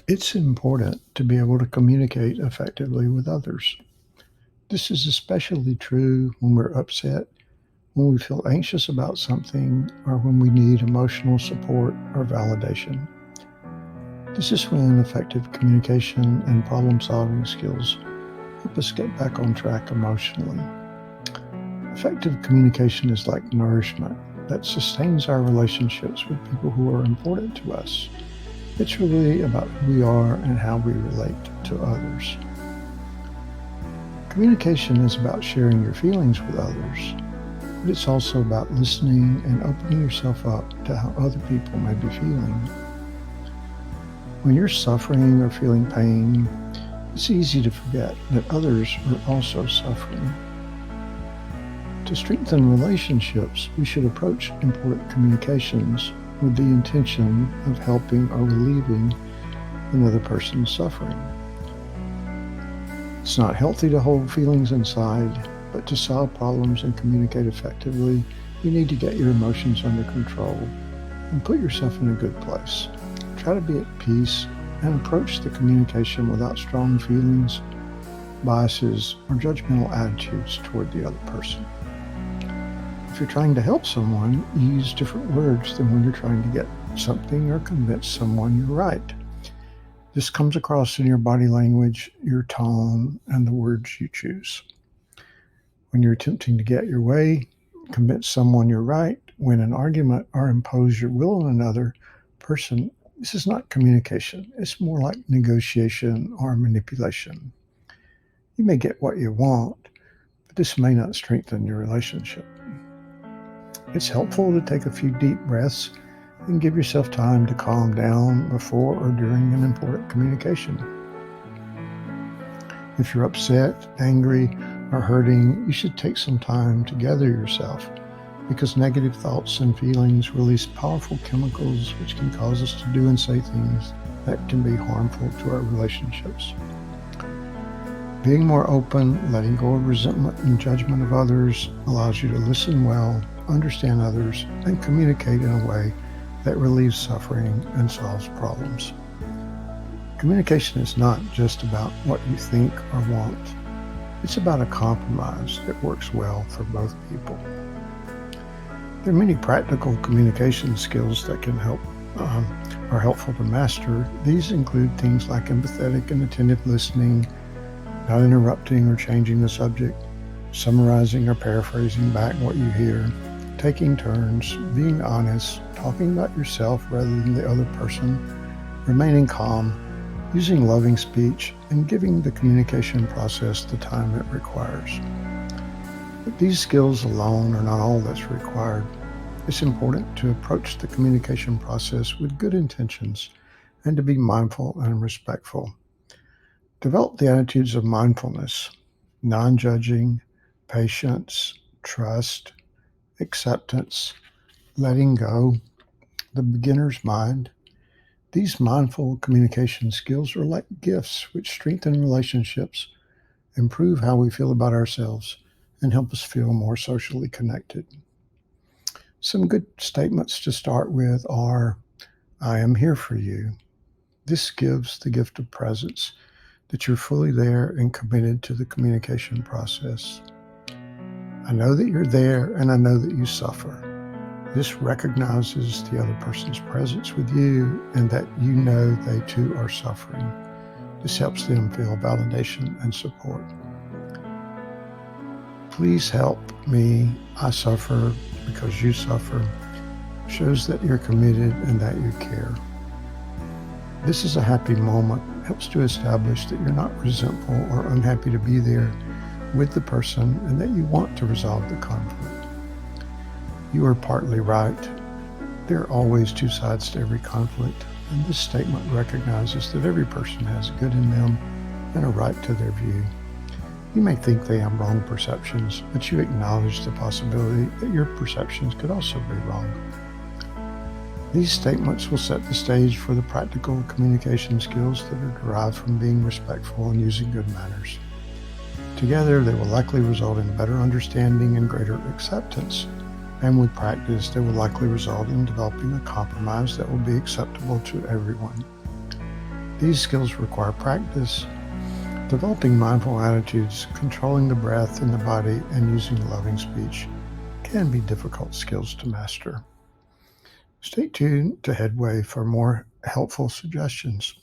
It's important to be able to communicate effectively with others. This is especially true when we're upset, when we feel anxious about something, or when we need emotional support or validation. This is when effective communication and problem solving skills help us get back on track emotionally. Effective communication is like nourishment that sustains our relationships with people who are important to us. It's really about who we are and how we relate to others. Communication is about sharing your feelings with others, but it's also about listening and opening yourself up to how other people may be feeling. When you're suffering or feeling pain, it's easy to forget that others are also suffering. To strengthen relationships, we should approach important communications with the intention of helping or relieving another person's suffering. It's not healthy to hold feelings inside, but to solve problems and communicate effectively, you need to get your emotions under control and put yourself in a good place. Try to be at peace and approach the communication without strong feelings, biases, or judgmental attitudes toward the other person. If you're trying to help someone, you use different words than when you're trying to get something or convince someone you're right. This comes across in your body language, your tone, and the words you choose. When you're attempting to get your way, convince someone you're right, win an argument, or impose your will on another person, this is not communication. It's more like negotiation or manipulation. You may get what you want, but this may not strengthen your relationship. It's helpful to take a few deep breaths and give yourself time to calm down before or during an important communication. If you're upset, angry, or hurting, you should take some time to gather yourself because negative thoughts and feelings release powerful chemicals which can cause us to do and say things that can be harmful to our relationships. Being more open, letting go of resentment and judgment of others allows you to listen well, understand others, and communicate in a way that relieves suffering and solves problems. Communication is not just about what you think or want. It's about a compromise that works well for both people. There are many practical communication skills that can are helpful to master. These include things like empathetic and attentive listening, not interrupting or changing the subject, summarizing or paraphrasing back what you hear, taking turns, being honest, talking about yourself rather than the other person, remaining calm, using loving speech, and giving the communication process the time it requires. But these skills alone are not all that's required. It's important to approach the communication process with good intentions and to be mindful and respectful. Develop the attitudes of mindfulness, non-judging, patience, trust, acceptance, letting go, the beginner's mind. These mindful communication skills are like gifts which strengthen relationships, improve how we feel about ourselves, and help us feel more socially connected. Some good statements to start with are, I am here for you. This gives the gift of presence, that you're fully there and committed to the communication process. I know that you're there and I know that you suffer. This recognizes the other person's presence with you and that you know they too are suffering. This helps them feel validation and support. Please help me. I suffer because you suffer. Shows that you're committed and that you care. This is a happy moment. Helps to establish that you're not resentful or unhappy to be there with the person and that you want to resolve the conflict. You are partly right. There are always two sides to every conflict, and this statement recognizes that every person has good in them and a right to their view. You may think they have wrong perceptions, but you acknowledge the possibility that your perceptions could also be wrong. These statements will set the stage for the practical communication skills that are derived from being respectful and using good manners. Together, they will likely result in better understanding and greater acceptance. And with practice, they will likely result in developing a compromise that will be acceptable to everyone. These skills require practice. Developing mindful attitudes, controlling the breath and the body, and using loving speech can be difficult skills to master. Stay tuned to Headway for more helpful suggestions.